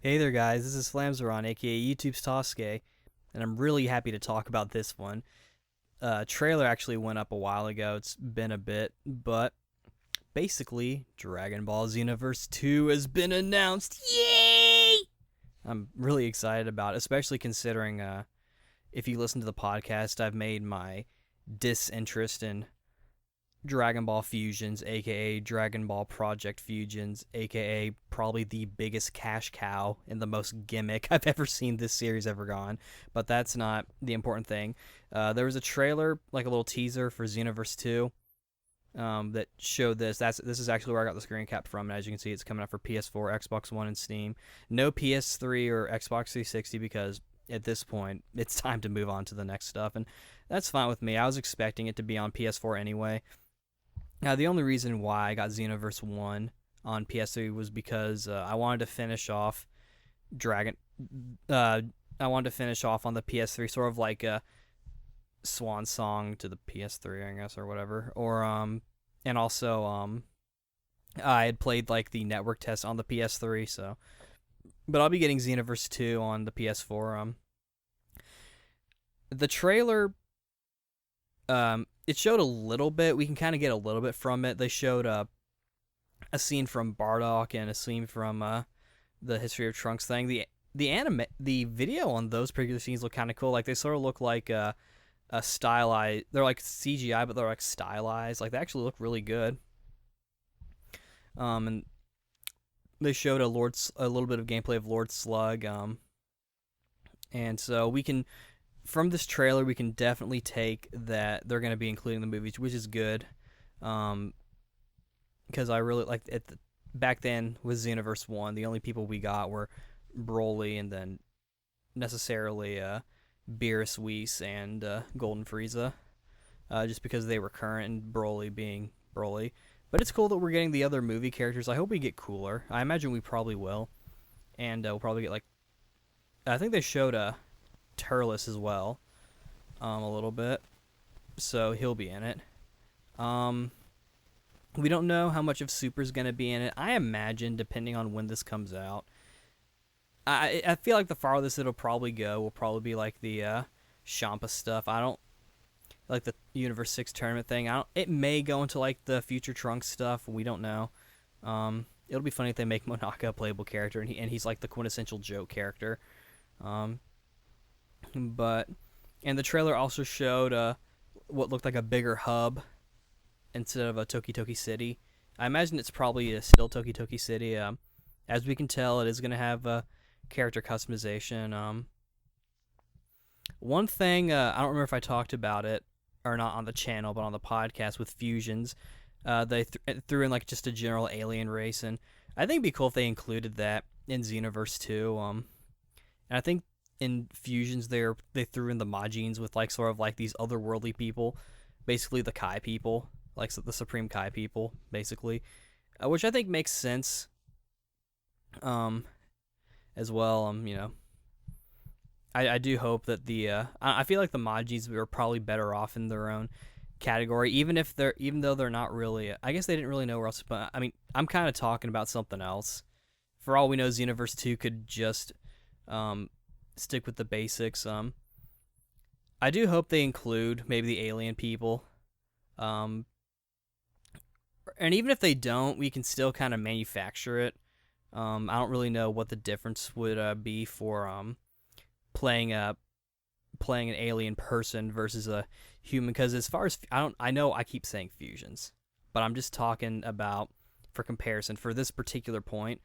Hey there, guys. This is Flamzeron, aka YouTube's Tasuke, and I'm really happy to talk about this one. Trailer actually went up a while ago. It's been a bit, but basically, Dragon Ball Xenoverse 2 has been announced. Yay! I'm really excited about it, especially considering if you listen to the podcast, I've made my disinterest in Dragon Ball Fusions, aka Dragon Ball Project Fusions, aka probably the biggest cash cow and the most gimmick I've ever seen this series ever gone. But that's not the important thing. There was a trailer, like a little teaser for Xenoverse 2, that showed this. This is actually where I got the screen cap from. And as you can see, it's coming out for PS4, Xbox One, and Steam. No PS3 or Xbox 360 because at this point it's time to move on to the next stuff, and that's fine with me. I was expecting it to be on PS4 anyway. Now, the only reason why I got Xenoverse 1 on PS3 was because I wanted to finish off Dragon. I wanted to finish off on the PS3, sort of like a swan song to the PS3, I guess, or whatever. And also, I had played like the network test on the PS3, so. But I'll be getting Xenoverse 2 on the PS4. The trailer it showed a little bit. We can kind of get a little bit from it. They showed a scene from Bardock and a scene from the History of Trunks thing. The video on those particular scenes look kind of cool. Like they sort of look like a stylized. They're like CGI, but they're like stylized. Like they actually look really good. And they showed a little bit of gameplay of Lord Slug. And so we can, from this trailer, we can definitely take that they're going to be including the movies, which is good. Because I really like back then with Xenoverse 1, the only people we got were Broly and then necessarily Beerus Whis and Golden Frieza, just because they were current and Broly being Broly. But it's cool that we're getting the other movie characters. I hope we get cooler. I imagine we probably will. And we'll probably get like, I think they showed Turles as well, a little bit, so he'll be in it. We don't know how much of Super's gonna be in it. I imagine, depending on when this comes out, I feel like the farthest it'll probably go will probably be like the Champa stuff. I don't like the Universe 6 tournament thing. It may go into like the Future Trunks stuff. We don't know. It'll be funny if they make Monaka a playable character and he's like the quintessential joke character. But and the trailer also showed what looked like a bigger hub instead of a Toki Toki City. I imagine it's probably still Toki Toki City. As we can tell, it is going to have character customization. One thing, I don't remember if I talked about it or not on the channel, but on the podcast with Fusions, they threw in like just a general alien race, and I think it'd be cool if they included that in Xenoverse 2. And I think in Fusions they threw in the Majins with like sort of like these otherworldly people, basically the Kai people, like the Supreme Kai people, basically, which I think makes sense. As well, I do hope that I feel like the Majis are probably better off in their own category, even though they're not really. I guess they didn't really know where else. But I mean, I'm kind of talking about something else. For all we know, Xenoverse 2 could just stick with the basics. I do hope they include maybe the alien people. And even if they don't, we can still kind of manufacture it. I don't really know what the difference would be for playing an alien person versus a human. Because as far as I know I keep saying Fusions, but I'm just talking about for comparison for this particular point.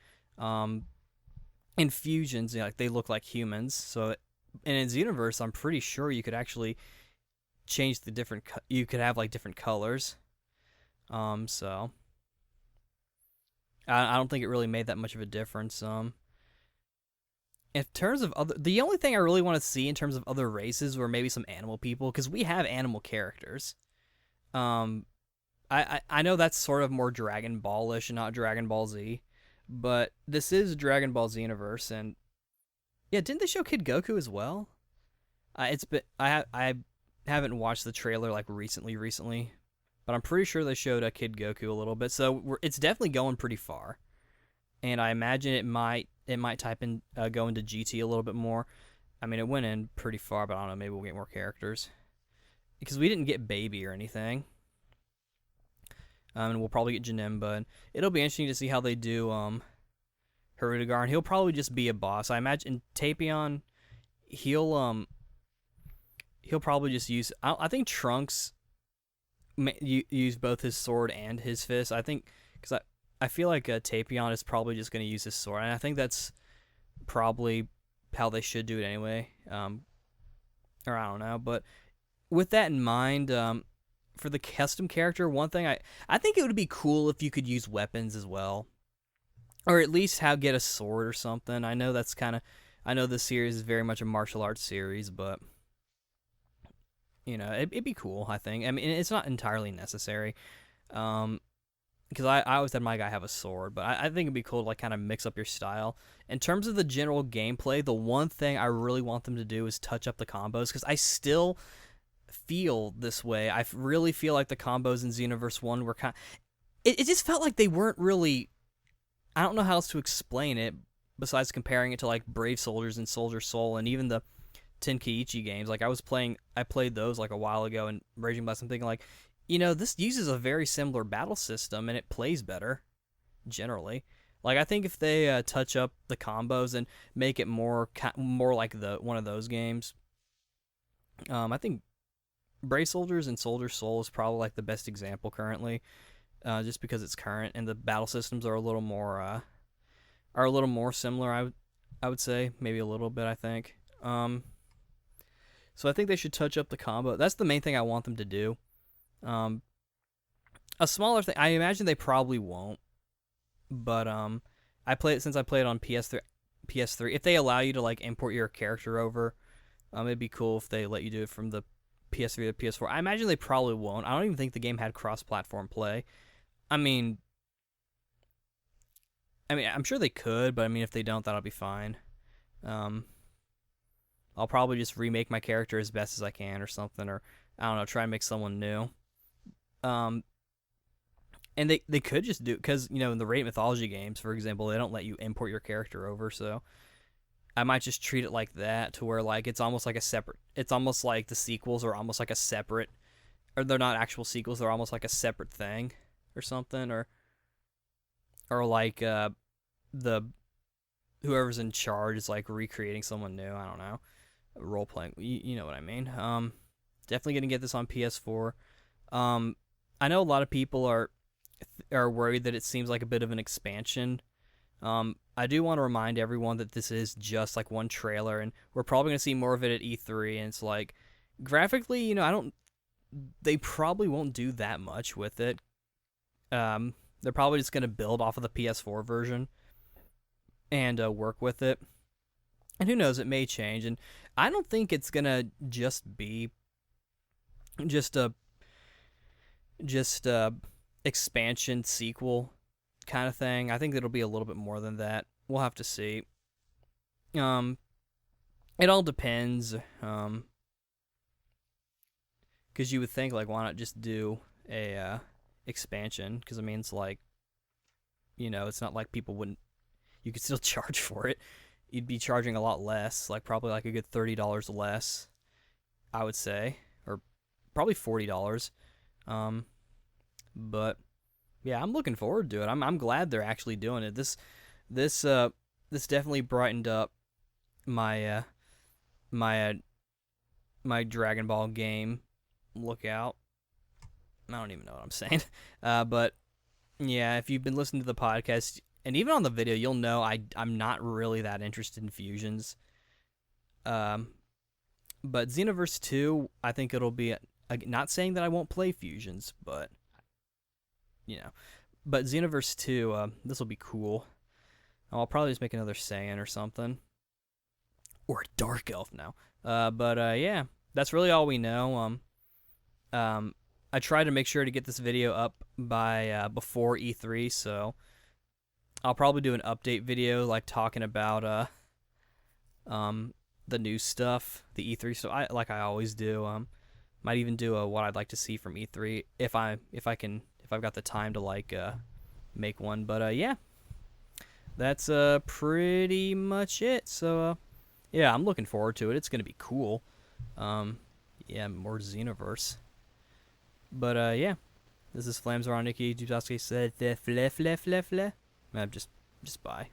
In Fusions, like they look like humans. So, and in Xenoverse, I'm pretty sure you could actually change the different. You could have like different colors. So I don't think it really made that much of a difference. In terms of the only thing I really want to see in terms of other races were maybe some animal people, because we have animal characters. I know that's sort of more Dragon Ballish and not Dragon Ball Z, but this is Dragon Ball Xenoverse, and yeah, didn't they show Kid Goku as well? I haven't watched the trailer like recently, but I'm pretty sure they showed Kid Goku a little bit, so it's definitely going pretty far. And I imagine it might it might go into GT a little bit more. I mean, it went in pretty far, but I don't know. Maybe we'll get more characters because we didn't get Baby or anything. And we'll probably get Janemba, and it'll be interesting to see how they do Hirudegar, and he'll probably just be a boss. I imagine Tapion, he'll probably just use. I think Trunks use both his sword and his fist. I think because I feel like Tapion is probably just going to use his sword, and I think that's probably how they should do it anyway. Or I don't know, but with that in mind, for the custom character, one thing I think it would be cool if you could use weapons as well, or at least get a sword or something. I know this series is very much a martial arts series, but it'd be cool. I think. I mean, it's not entirely necessary, because I always had my guy have a sword, but I think it'd be cool to like kind of mix up your style. In terms of the general gameplay, the one thing I really want them to do is touch up the combos, because I still feel this way. I really feel like the combos in Xenoverse 1 were it just felt like they weren't really, I don't know how else to explain it besides comparing it to like Brave Soldiers and Soldier Soul and even the Tenkaichi games. Like I played those like a while ago, and Raging Blast, I'm thinking like, this uses a very similar battle system and it plays better generally. Like I think if they touch up the combos and make it more like one of those games, I think Brave Soldiers and Soldier Soul is probably like the best example currently, just because it's current and the battle systems are a little more similar. I would say maybe a little bit. I think. So I think they should touch up the combo. That's the main thing I want them to do. A smaller thing, I imagine they probably won't, but I played on PS3. If they allow you to like import your character over, it'd be cool if they let you do it from the PS3 to PS4. I imagine they probably won't. I don't even think the game had cross-platform play. I mean, I'm sure they could, but I mean, if they don't, that'll be fine. I'll probably just remake my character as best as I can or something, or I don't know, try and make someone new. And they could just do, because in the Radiant Mythology games, for example, they don't let you import your character over, so I might just treat it like that, to where like it's almost like the sequels are almost like a separate, or they're not actual sequels, they're almost like a separate thing or something, or like the whoever's in charge is like recreating someone new. I don't know, role playing. You know what I mean? Definitely gonna get this on PS4. I know a lot of people are worried that it seems like a bit of an expansion. I do want to remind everyone that this is just like one trailer, and we're probably going to see more of it at E3. And it's like, graphically, they probably won't do that much with it. They're probably just going to build off of the PS4 version and work with it. And who knows, it may change. And I don't think it's going to just be just a expansion sequel kind of thing. I think it'll be a little bit more than that. We'll have to see. It all depends. Because you would think, like, why not just do a expansion? Because I mean, it's like, it's not like people wouldn't. You could still charge for it. You'd be charging a lot less, like probably like a good $30 less, I would say, or probably $40. But yeah, I'm looking forward to it. I'm glad they're actually doing it. This definitely brightened up my my Dragon Ball game lookout. I don't even know what I'm saying. But yeah, if you've been listening to the podcast and even on the video, you'll know I'm not really that interested in fusions. But Xenoverse 2, I think it'll be not saying that I won't play fusions, but but Xenoverse 2, this will be cool. I'll probably just make another Saiyan or something. Or a Dark Elf now. But yeah, that's really all we know. I tried to make sure to get this video up by before E3, so I'll probably do an update video, like talking about the new stuff, the E3 stuff, like I always do. Might even do what I'd like to see from E3 if I've got the time to like make one. But yeah, that's pretty much it. So yeah, I'm looking forward to it. It's gonna be cool. Um, yeah, more Xenoverse. But yeah, this is Flams around Nikki. Tasuke said, "Fleh fleh fleh fleh." Just bye.